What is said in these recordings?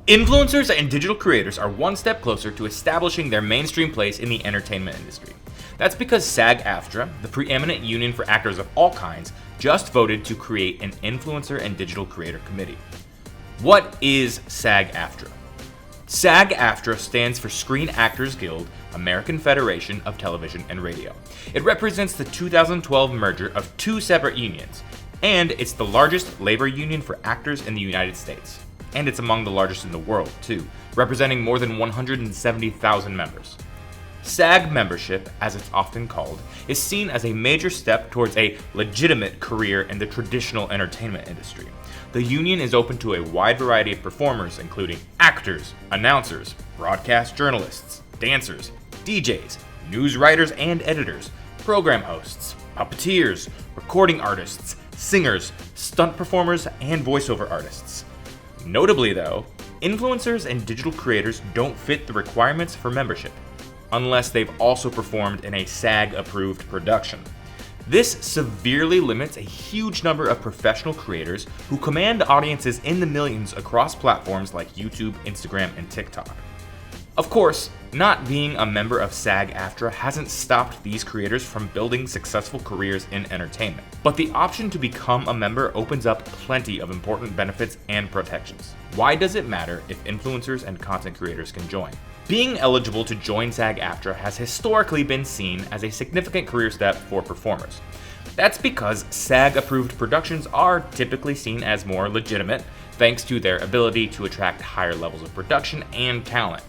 Influencers and digital creators are one step closer to establishing their mainstream place in the entertainment industry. That's because SAG-AFTRA, the preeminent union for actors of all kinds, just voted to create an influencer and digital creator committee. What is SAG-AFTRA? SAG-AFTRA stands for Screen Actors Guild, American Federation of Television and Radio. It represents the 2012 merger of two separate unions, and it's the largest labor union for actors in the United States. And it's among the largest in the world, too, representing more than 170,000 members. SAG membership, as it's often called, is seen as a major step towards a legitimate career in the traditional entertainment industry. The union is open to a wide variety of performers, including actors, announcers, broadcast journalists, dancers, DJs, news writers and editors, program hosts, puppeteers, recording artists, singers, stunt performers, and voiceover artists. Notably though, influencers and digital creators don't fit the requirements for membership, unless they've also performed in a SAG-approved production. This severely limits a huge number of professional creators who command audiences in the millions across platforms like YouTube, Instagram, and TikTok. Of course, not being a member of SAG-AFTRA hasn't stopped these creators from building successful careers in entertainment, but the option to become a member opens up plenty of important benefits and protections. Why does it matter if influencers and content creators can join? Being eligible to join SAG-AFTRA has historically been seen as a significant career step for performers. That's because SAG-approved productions are typically seen as more legitimate, thanks to their ability to attract higher levels of production and talent.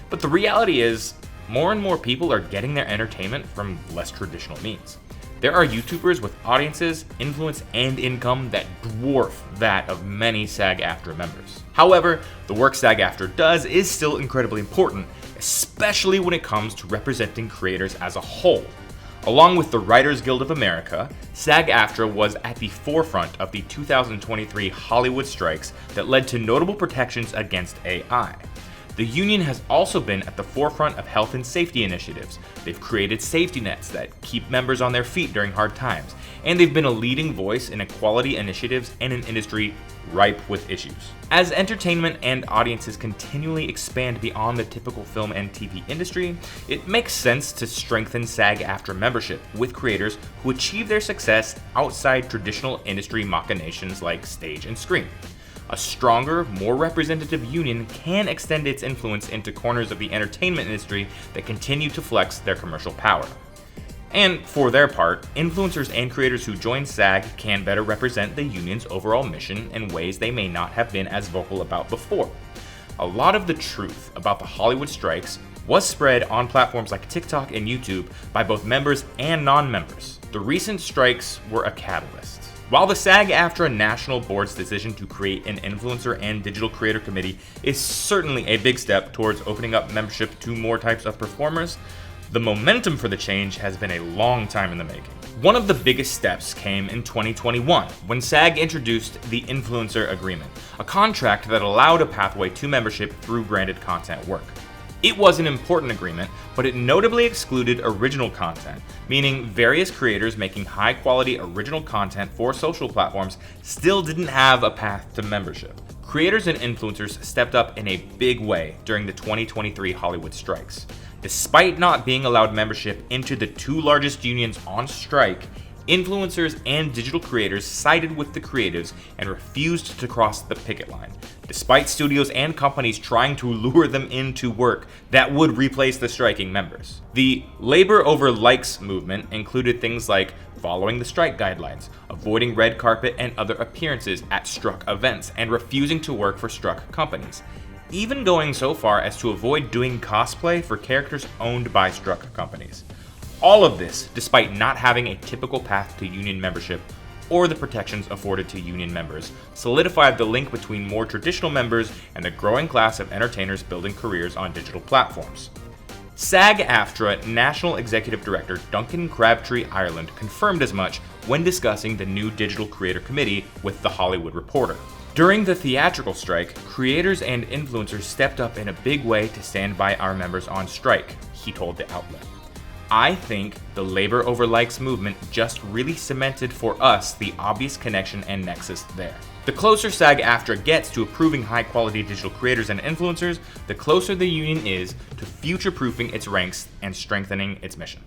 But the reality is, more and more people are getting their entertainment from less traditional means. There are YouTubers with audiences, influence, and income that dwarf that of many SAG-AFTRA members. However, the work SAG-AFTRA does is still incredibly important, especially when it comes to representing creators as a whole. Along with the Writers Guild of America, SAG-AFTRA was at the forefront of the 2023 Hollywood strikes that led to notable protections against AI. The union has also been at the forefront of health and safety initiatives. They've created safety nets that keep members on their feet during hard times, and they've been a leading voice in equality initiatives in an industry ripe with issues. As entertainment and audiences continually expand beyond the typical film and TV industry, it makes sense to strengthen SAG-AFTRA membership with creators who achieve their success outside traditional industry machinations like stage and screen. A stronger, more representative union can extend its influence into corners of the entertainment industry that continue to flex their commercial power. And for their part, influencers and creators who join SAG can better represent the union's overall mission in ways they may not have been as vocal about before. A lot of the truth about the Hollywood strikes was spread on platforms like TikTok and YouTube by both members and non-members. The recent strikes were a catalyst. While the SAG-AFTRA National Board's decision to create an influencer and digital creator committee is certainly a big step towards opening up membership to more types of performers, the momentum for the change has been a long time in the making. One of the biggest steps came in 2021 when SAG introduced the Influencer Agreement, a contract that allowed a pathway to membership through branded content work. It was an important agreement, but it notably excluded original content, meaning various creators making high-quality original content for social platforms still didn't have a path to membership. Creators and influencers stepped up in a big way during the 2023 Hollywood strikes. Despite not being allowed membership into the two largest unions on strike, influencers and digital creators sided with the creatives and refused to cross the picket line, despite studios and companies trying to lure them into work that would replace the striking members. The labor over likes movement included things like following the strike guidelines, avoiding red carpet and other appearances at struck events, and refusing to work for struck companies, even going so far as to avoid doing cosplay for characters owned by struck companies. All of this despite not having a typical path to union membership or the protections afforded to union members, solidified the link between more traditional members and the growing class of entertainers building careers on digital platforms. SAG-AFTRA National Executive Director Duncan Crabtree Ireland confirmed as much when discussing the new Digital Creator Committee with The Hollywood Reporter. During the theatrical strike, creators and influencers stepped up in a big way to stand by our members on strike, he told the outlet. I think the labor over likes movement just really cemented for us the obvious connection and nexus there. The closer SAG-AFTRA gets to approving high-quality digital creators and influencers, the closer the union is to future-proofing its ranks and strengthening its mission.